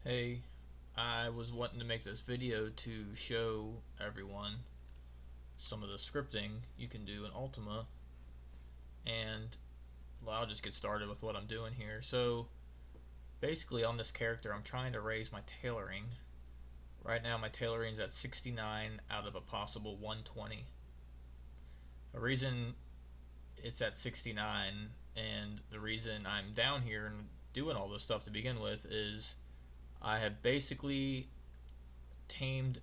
Hey, I was wanting to make this video to show everyone some of the scripting you can do in Ultima, and well, I'll just get started with what I'm doing here. So basically on this character I'm trying to raise my tailoring. Right now my tailoring is at 69 out of a possible 120. The reason it's at 69 and the reason I'm down here and doing all this stuff to begin with is I have basically tamed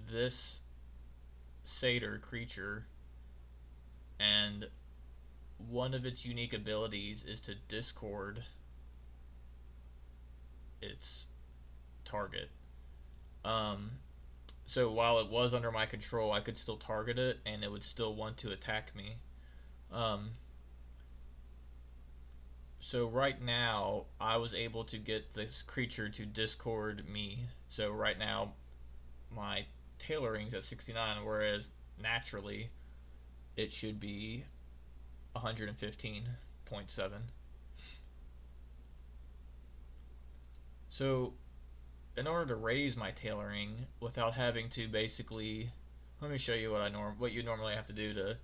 this satyr creature, and one of its unique abilities is to discord its target. Um, so while it was under my control, I could still target it, and it would still want to attack me. Um, so right now, I was able to get this creature to discord me. So right now, my tailoring's at 69, whereas naturally it should be 115.7. So in order to raise my tailoring without having to basically, let me show you what you normally have to do to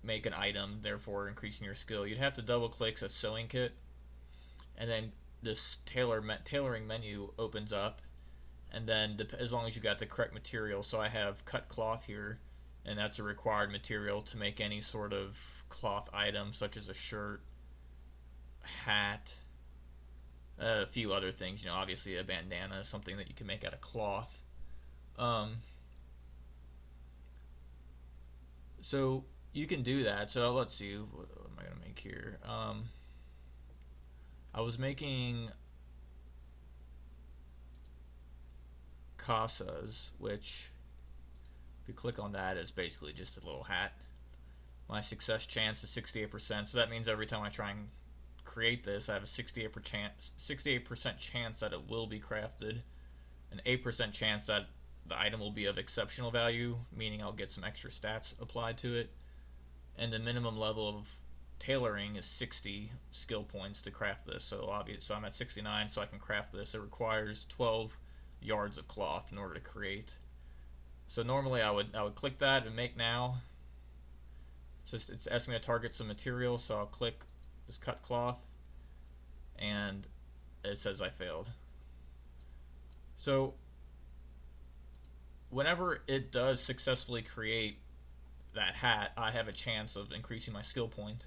make an item, therefore increasing your skill. You'd have to double click a sewing kit, and then this tailoring menu opens up, and then as long as you got the correct material. So I have cut cloth here, and that's a required material to make any sort of cloth item, such as a shirt, hat, a few other things. Obviously a bandana is something that you can make out of cloth. Um, so you can do that. So let's see, what am I gonna make here? I was making casas, which if you click on that, it's basically just a little hat. My success chance is 68%, so that means every time I try and create this, I have a 68% chance that it will be crafted, an 8% chance that the item will be of exceptional value, meaning I'll get some extra stats applied to it, and the minimum level of tailoring is 60 skill points to craft this. So I'm at 69, so I can craft this. It requires 12 yards of cloth in order to create. So normally I would click that and make now. It's asking me to target some material, so I'll click this cut cloth, and it says I failed. So whenever it does successfully create that hat, I have a chance of increasing my skill point.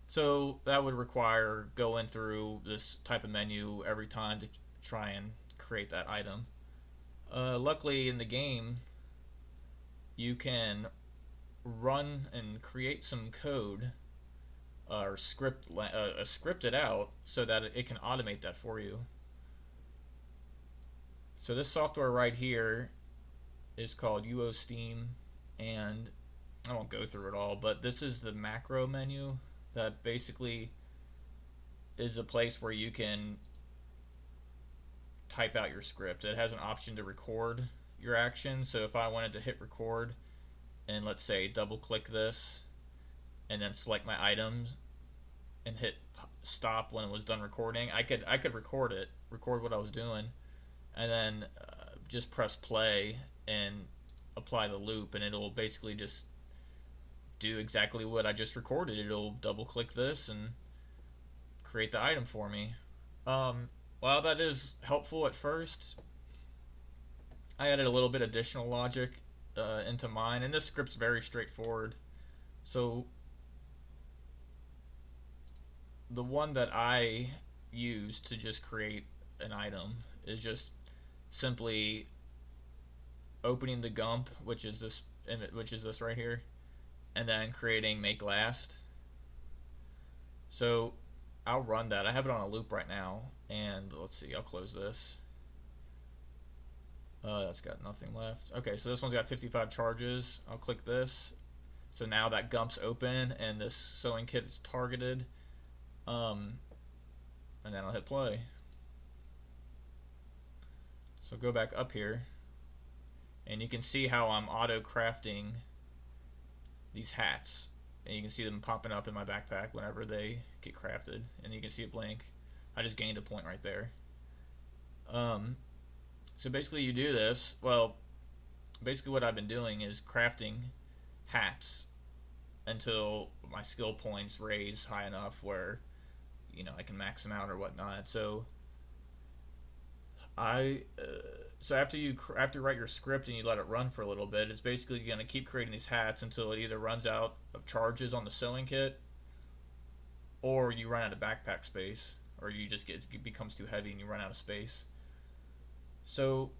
So that would require going through this type of menu every time to try and create that item. Luckily in the game, you can run and create some code or script it out so that it can automate that for you. So this software right here is called UOSteam, and I won't go through it all, but this is the macro menu that basically is a place where you can type out your script. It has an option to record your action, so if I wanted to hit record and let's say double click this and then select my items and hit stop when it was done recording, I could record what I was doing, and then just press play and apply the loop, and it'll basically just do exactly what I just recorded. It'll double click this and create the item for me. While that is helpful at first, I added a little bit additional logic into mine, and this script's very straightforward. So the one that I use to just create an item is just simply opening the gump, which is this right here, and then creating make last. So I'll run that. I have it on a loop right now, and let's see. I'll close this. That's got nothing left. Okay, so this one's got 55 charges. I'll click this. So now that gump's open and this sewing kit is targeted. Um, and then I'll hit play. So go back up here, and you can see how I'm auto crafting these hats, and you can see them popping up in my backpack whenever they get crafted, and you can see it blink. I just gained a point right there. Um, so basically, you do this. Well, basically, what I've been doing is crafting hats until my skill points raise high enough where I can max them out or whatnot. I so after you write your script and you let it run for a little bit, it's basically going to keep creating these hats until it either runs out of charges on the sewing kit, or you run out of backpack space, or you just it becomes too heavy and you run out of space. So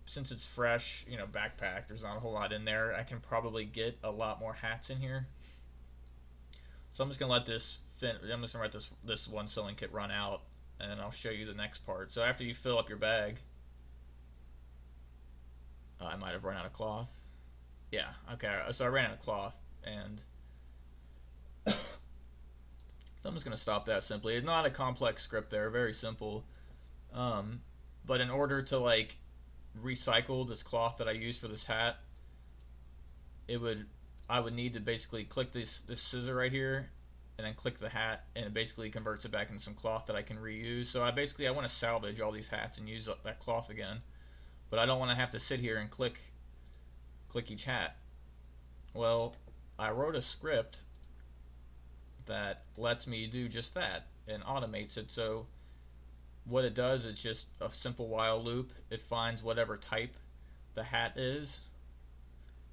since it's fresh, backpack, there's not a whole lot in there. I can probably get a lot more hats in here. So I'm just gonna let this I'm just gonna let this one sewing kit run out, and then I'll show you the next part. So after you fill up your bag, I might have run out of cloth. Yeah, okay. So I ran out of cloth, and so I'm just gonna stop that simply. It's not a complex script there, very simple. Um, but in order to like recycle this cloth that I used for this hat, it would I would need to basically click this scissor right here, and then click the hat, and it basically converts it back into some cloth that I can reuse. So I want to salvage all these hats and use that cloth again, but I don't want to have to sit here and click each hat. Well, I wrote a script that lets me do just that and automates it. So what it does is just a simple while loop. It finds whatever type the hat is,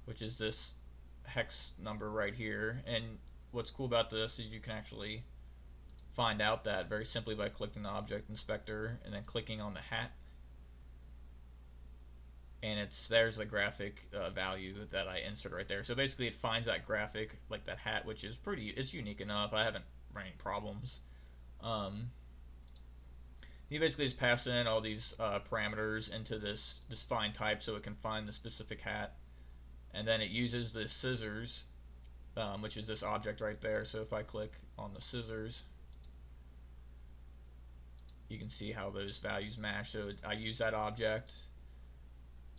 which is this hex number right here. And what's cool about this is you can actually find out that very simply by clicking the object inspector and then clicking on the hat, and there's the graphic value that I insert right there. So basically it finds that graphic, like that hat, which is it's unique enough. I haven't run any problems. um, you basically just pass in all these parameters into this find type so it can find the specific hat, and then it uses the scissors, which is this object right there. So if I click on the scissors, you can see how those values match. So I use that object.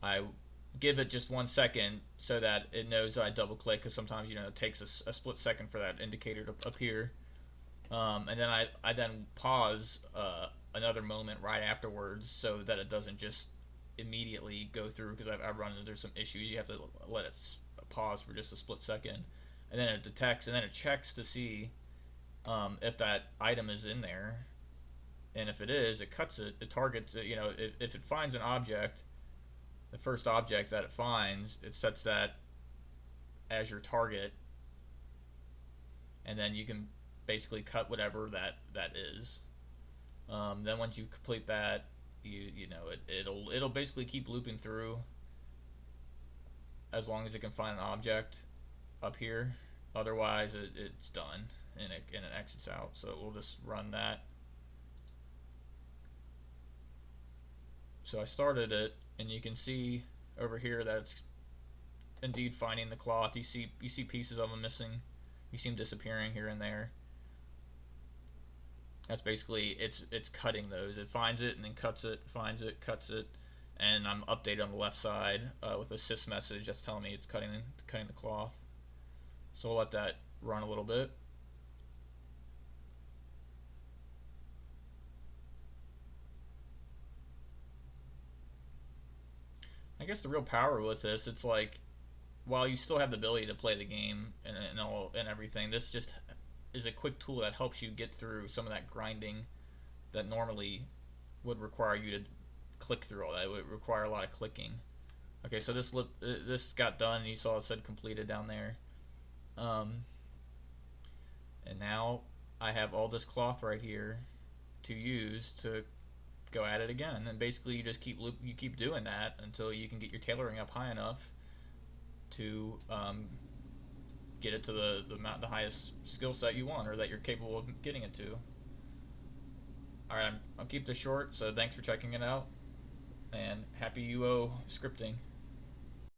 I give it just 1 second so that it knows that I double click, because sometimes it takes a split second for that indicator to appear. And then I then pause another moment right afterwards so that it doesn't just immediately go through, because I've run into some issues. You have to let it pause for just a split second, and then it detects, and then it checks to see if that item is in there, and if it is, it cuts it. It targets it. If it finds an object, the first object that it finds, it sets that as your target, and then you can basically cut whatever that is. Then once you complete that, it'll basically keep looping through as long as it can find an object up here. Otherwise, it's done, and it exits out. So we'll just run that. So I started it, and you can see over here that it's indeed finding the cloth. You see pieces of them missing. You see them disappearing here and there. That's basically it's cutting those. It finds it and then cuts it, finds it, cuts it, and I'm updated on the left side with a sys message that's telling me it's cutting the cloth. So I'll let that run a little bit. I guess the real power with this, it's like, while you still have the ability to play the game and everything, this just is a quick tool that helps you get through some of that grinding that normally would require you to click through all that. It would require a lot of clicking. Okay, so this got done, and you saw it said completed down there. And now I have all this cloth right here to use to go at it again. And basically you just keep doing that until you can get your tailoring up high enough to get it to the highest skill set you want, or that you're capable of getting it to. Alright, I'll keep this short, so thanks for checking it out, and happy UO scripting.